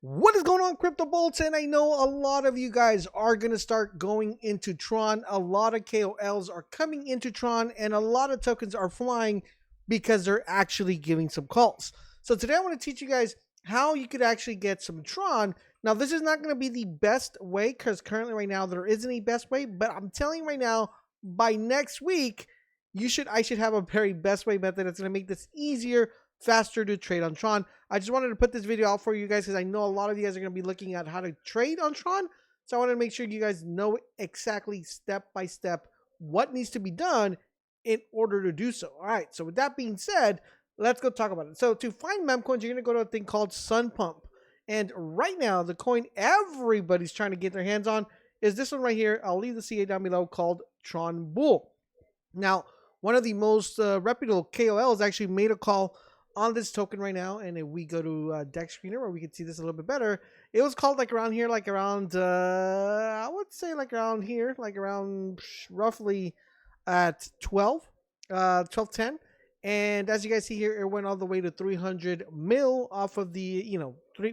What is going on, Crypto Bolts? And I know a lot of you guys are going to start going into Tron. A lot of KOLs are coming into Tron, and a lot of tokens are flying because they're actually giving some calls. So today I want to teach you guys how you could actually get some Tron. Now, this is not going to be the best way because currently right now there isn't a best way, but I'm telling you right now, by next week, I should have a very best way method that's going to make this easier, faster to trade on Tron. I just wanted to put this video out for you guys because I know a lot of you guys are going to be looking at how to trade on Tron. So I wanted to make sure you guys know exactly step by step what needs to be done in order to do so. All right. So with that being said, let's go talk about it. So to find Memecoins, you're going to go to a thing called Sunpump. And right now, the coin everybody's trying to get their hands on is this one right here. I'll leave the CA down below, called Tron Bull. Now, one of the most reputable KOLs actually made a call on this token right now, and if we go to deck screener where we can see this a little bit better, it was called like around here, like around I would say like around here, like around roughly at 12:10, and as you guys see here, it went all the way to 300 mil off of the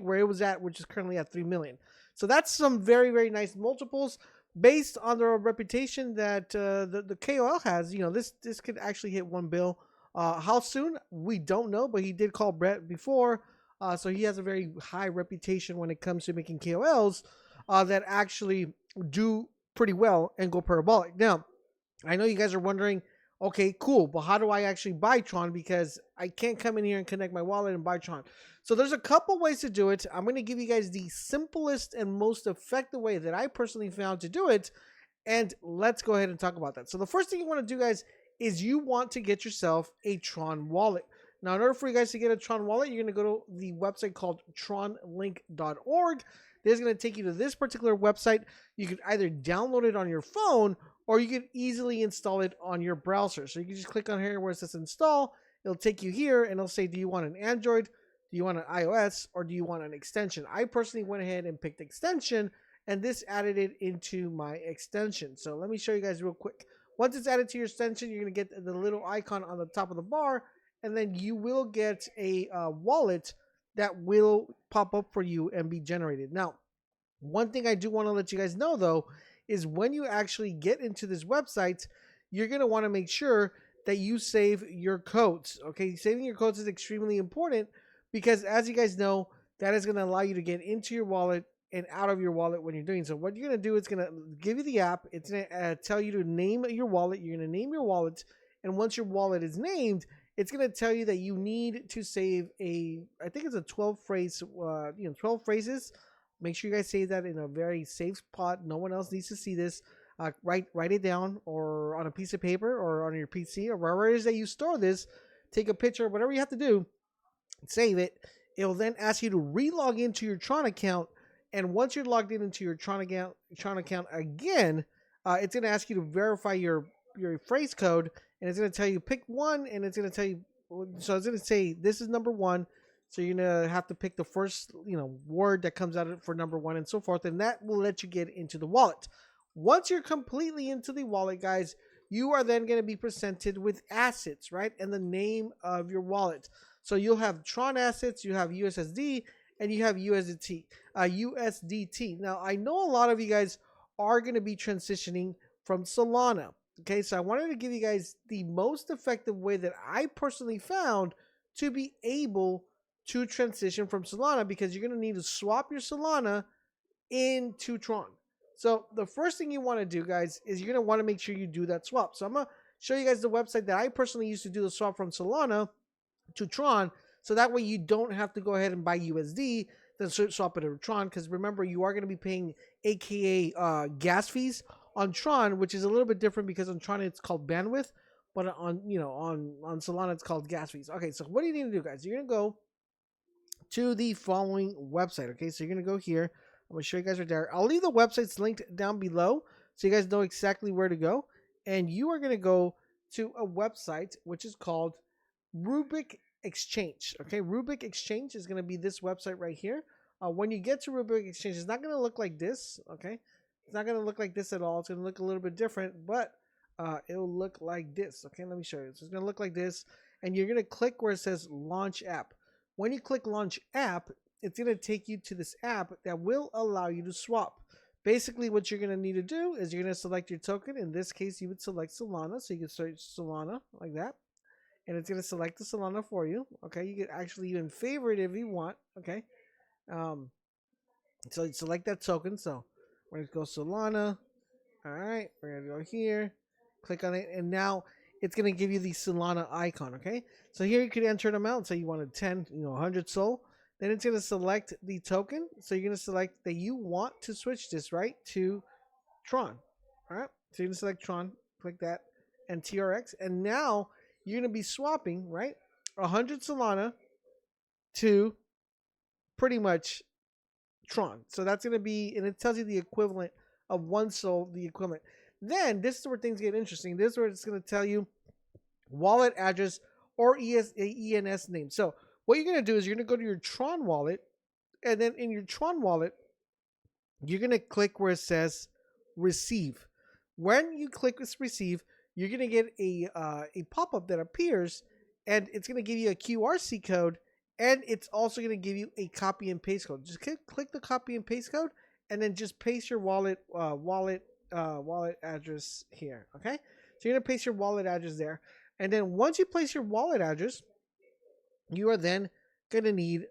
where it was at, which is currently at 3 million. So that's some very, very nice multiples based on the reputation that the KOL has. This could actually hit 1 bill. How soon? We don't know, but he did call Brett before. So he has a very high reputation when it comes to making KOLs that actually do pretty well and go parabolic. Now, I know you guys are wondering, okay, cool, but how do I actually buy Tron? Because I can't come in here and connect my wallet and buy Tron. So there's a couple ways to do it. I'm going to give you guys the simplest and most effective way that I personally found to do it. And let's go ahead and talk about that. So the first thing you want to do, guys, is you want to get yourself a Tron wallet. Now, in order for you guys to get a Tron wallet, you're going to go to the website called tronlink.org. This is going to take you to this particular website. You can either download it on your phone or you can easily install it on your browser. So you can just click on here where it says install. It'll take you here and it'll say, do you want an Android, do you want an iOS, or do you want an extension? I personally went ahead and picked extension, and this added it into my extension. So let me show you guys real quick. Once it's added to your extension, you're going to get the little icon on the top of the bar, and then you will get a wallet that will pop up for you and be generated. Now, one thing I do want to let you guys know, though, is when you actually get into this website, you're going to want to make sure that you save your codes. Okay, saving your codes is extremely important because, as you guys know, that is going to allow you to get into your wallet and out of your wallet when you're doing so. What you're going to do, it's going to give you the app. It's going to tell you to name your wallet. You're going to name your wallet. And once your wallet is named, it's going to tell you that you need to save I think it's a 12 phrase, 12 phrases. Make sure you guys save that in a very safe spot. No one else needs to see this. Write it down or on a piece of paper or on your PC or wherever it is that you store this. Take a picture, whatever you have to do, save it. It will then ask you to re-log into your Tron account. And once you're logged into your Tron account again, it's going to ask you to verify your phrase code, and it's going to tell you pick one, and it's going to tell you. So it's going to say this is number one. So you're going to have to pick the first word that comes out for number one, and so forth, and that will let you get into the wallet. Once you're completely into the wallet, guys, you are then going to be presented with assets, right, and the name of your wallet. So you'll have Tron assets, you have USSD, and you have USDT. Now, I know a lot of you guys are going to be transitioning from Solana. Okay, so I wanted to give you guys the most effective way that I personally found to be able to transition from Solana, because you're going to need to swap your Solana into Tron. So the first thing you want to do, guys, is you're going to want to make sure you do that swap. So I'm going to show you guys the website that I personally used to do the swap from Solana to Tron. So that way you don't have to go ahead and buy USD, then swap it to Tron. Because remember, you are going to be paying AKA gas fees on Tron, which is a little bit different because on Tron it's called bandwidth, but on Solana it's called gas fees. Okay, so what do you need to do, guys? You're going to go to the following website. Okay, so you're going to go here. I'm going to show you guys right there. I'll leave the websites linked down below so you guys know exactly where to go. And you are going to go to a website which is called Rubik Exchange. Okay, Rubik Exchange is going to be this website right here. When you get to Rubik Exchange, it's not going to look like this. Okay, it's not going to look like this at all. It's going to look a little bit different, but it'll look like this. Okay, let me show you. So it's going to look like this, and you're going to click where it says Launch App. When you click Launch App, it's going to take you to this app that will allow you to swap. Basically, what you're going to need to do is you're going to select your token. In this case, you would select Solana. So you can search Solana like that. And it's going to select the Solana for you. Okay. You can actually even favorite if you want. Okay. Um, so you select that token. So we're going to go Solana. All right. We're going to go here. Click on it. And now it's going to give you the Solana icon. Okay. So here you could enter an amount. Say you wanted 10, 100 Sol. Then it's going to select the token. So you're going to select that you want to switch this, right, to Tron. All right. So you're going to select Tron. Click that. And TRX. And now you're going to be swapping, right, 100 Solana to pretty much Tron. So that's going to be, and it tells you the equivalent of 1 Sol, the equivalent. Then this is where things get interesting. This is where it's going to tell you wallet address or ENS name. So what you're going to do is you're going to go to your Tron wallet, and then in your Tron wallet, you're going to click where it says receive. When you click this receive, you're going to get a pop-up that appears, and it's going to give you a QRC code, and it's also going to give you a copy and paste code. Just click the copy and paste code, and then just paste your wallet address here. Okay, so you're going to paste your wallet address there, and then once you place your wallet address, you are then going to need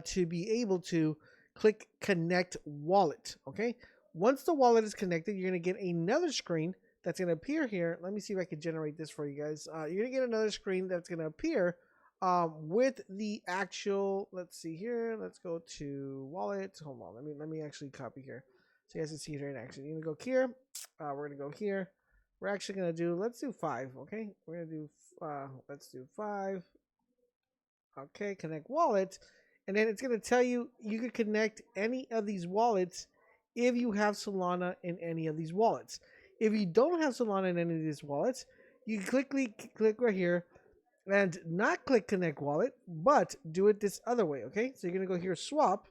to be able to click connect wallet. Okay, once the wallet is connected, you're going to get another screen that's going to appear here. Let me see if I can generate this for you guys. You're going to get another screen that's going to appear with the actual, let's see here. Let's go to wallet. Hold on. Let me actually copy here. So you guys can see it here in action. You're going to go here. We're going to go here. We're actually going to do, let's do 5. Okay. We're going to do, let's do 5. Okay. Connect wallet. And then it's going to tell you, you can connect any of these wallets if you have Solana in any of these wallets. If you don't have Solana in any of these wallets, you can click right here and not click connect wallet, but do it this other way. Okay, so you're going to go here, swap.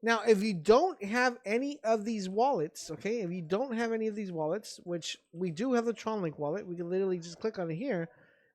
Now, if you don't have any of these wallets, okay, if you don't have any of these wallets, which we do have the Tron Link wallet, we can literally just click on it here.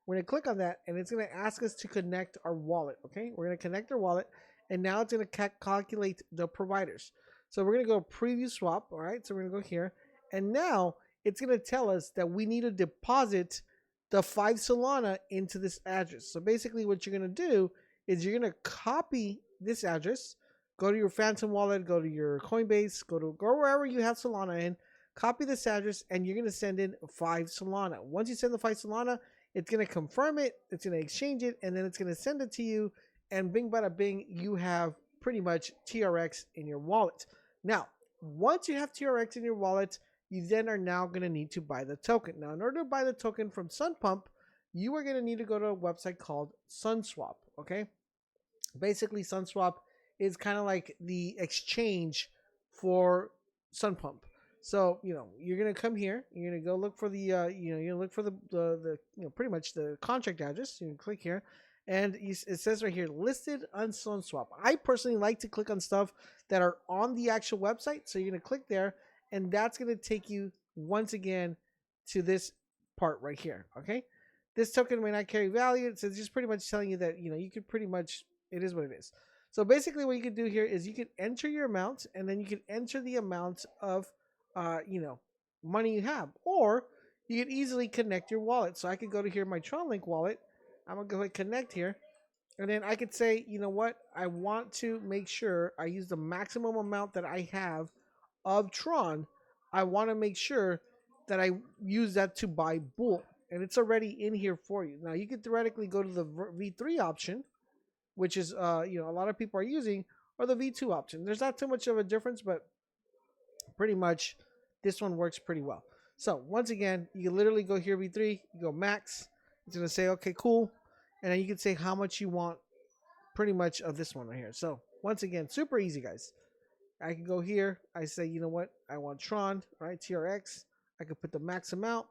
We're going to click on that, and it's going to ask us to connect our wallet. Okay, we're going to connect our wallet. And now it's going to calculate the providers. So we're going to go preview swap. All right. So we're going to go here. And now it's going to tell us that we need to deposit the 5 Solana into this address. So basically what you're going to do is you're going to copy this address, go to your Phantom wallet, go to your Coinbase, go wherever you have Solana in, copy this address, and you're going to send in 5 Solana. Once you send the 5 Solana, it's going to confirm it, it's going to exchange it, and then it's going to send it to you. And bing bada bing, you have pretty much TRX in your wallet. Now, once you have TRX in your wallet, you then are now going to need to buy the token. Now, in order to buy the token from Sunpump, you are going to need to go to a website called Sunswap. Okay, basically Sunswap is kind of like the exchange for Sunpump. So you're gonna come here. You're gonna go look for the you're gonna look for the pretty much the contract address. You can click here. And it says right here, listed on Sunswap. I personally like to click on stuff that are on the actual website. So you're going to click there, and that's going to take you once again to this part right here. Okay. This token may not carry value. So it's just pretty much telling you that, you could pretty much, it is what it is. So basically what you can do here is you can enter your amount, and then you can enter the amount of, money you have, or you can easily connect your wallet. So I could go to here, my Tron Link wallet. I'm going to go ahead and connect here. And then I could say, you know what? I want to make sure I use the maximum amount that I have of Tron. I want to make sure that I use that to buy Bull. And it's already in here for you. Now, you could theoretically go to the V3 option, which is, a lot of people are using, or the V2 option. There's not too much of a difference, but pretty much this one works pretty well. So, once again, you can literally go here, V3, you go max. It's going to say, okay, cool. And then you can say how much you want pretty much of this one right here. So once again, super easy, guys. I can go here. I say, you know what? I want Tron, right? TRX. I could put the max amount.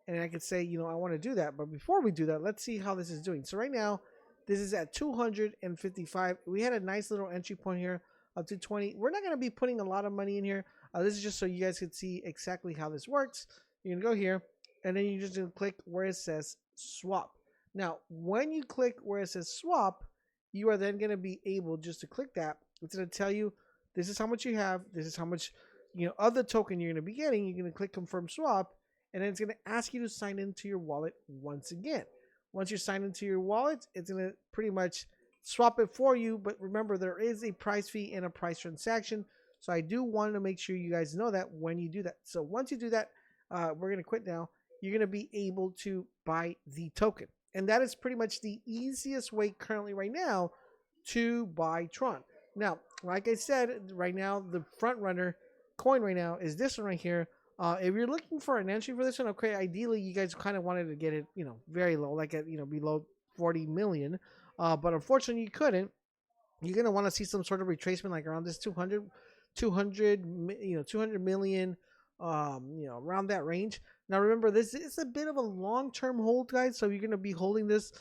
And I could say, I want to do that. But before we do that, let's see how this is doing. So right now, this is at 255. We had a nice little entry point here up to 20. We're not going to be putting a lot of money in here. This is just so you guys can see exactly how this works. You're going to go here. And then you're just going to click where it says swap. Now, when you click where it says swap, you are then going to be able just to click that. It's going to tell you this is how much you have. This is how much, of the token you're going to be getting. You're going to click confirm swap, and then it's going to ask you to sign into your wallet once again. Once you sign into your wallet, it's going to pretty much swap it for you. But remember, there is a price fee and a price transaction. So I do want to make sure you guys know that when you do that. So once you do that, we're going to quit now. You're going to be able to buy the token. And that is pretty much the easiest way currently right now to buy Tron. Now, like I said, right now, the front runner coin right now is this one right here. If you're looking for an entry for this one, okay, ideally you guys kind of wanted to get it, very low, like at, below 40 million. But unfortunately you couldn't. You're going to want to see some sort of retracement like around this 200 million, around that range. Now remember, this is a bit of a long-term hold, guys, so you're going to be holding this.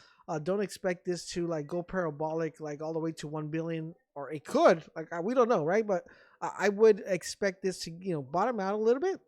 Don't expect this to like go parabolic like all the way to 1 billion, or it could, like we don't know, right? But I would expect this to bottom out a little bit.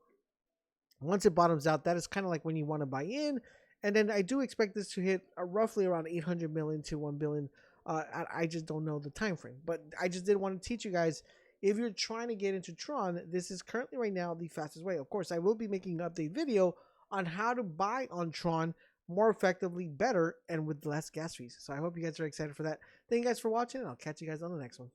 Once it bottoms out, that is kind of like when you want to buy in. And then I do expect this to hit roughly around 800 million to 1 billion. I just don't know the time frame, but I just did want to teach you guys, if you're trying to get into Tron, this is currently right now the fastest way. Of course, I will be making an update video on how to buy on Tron more effectively, better, and with less gas fees. So I hope you guys are excited for that. Thank you guys for watching, and I'll catch you guys on the next one.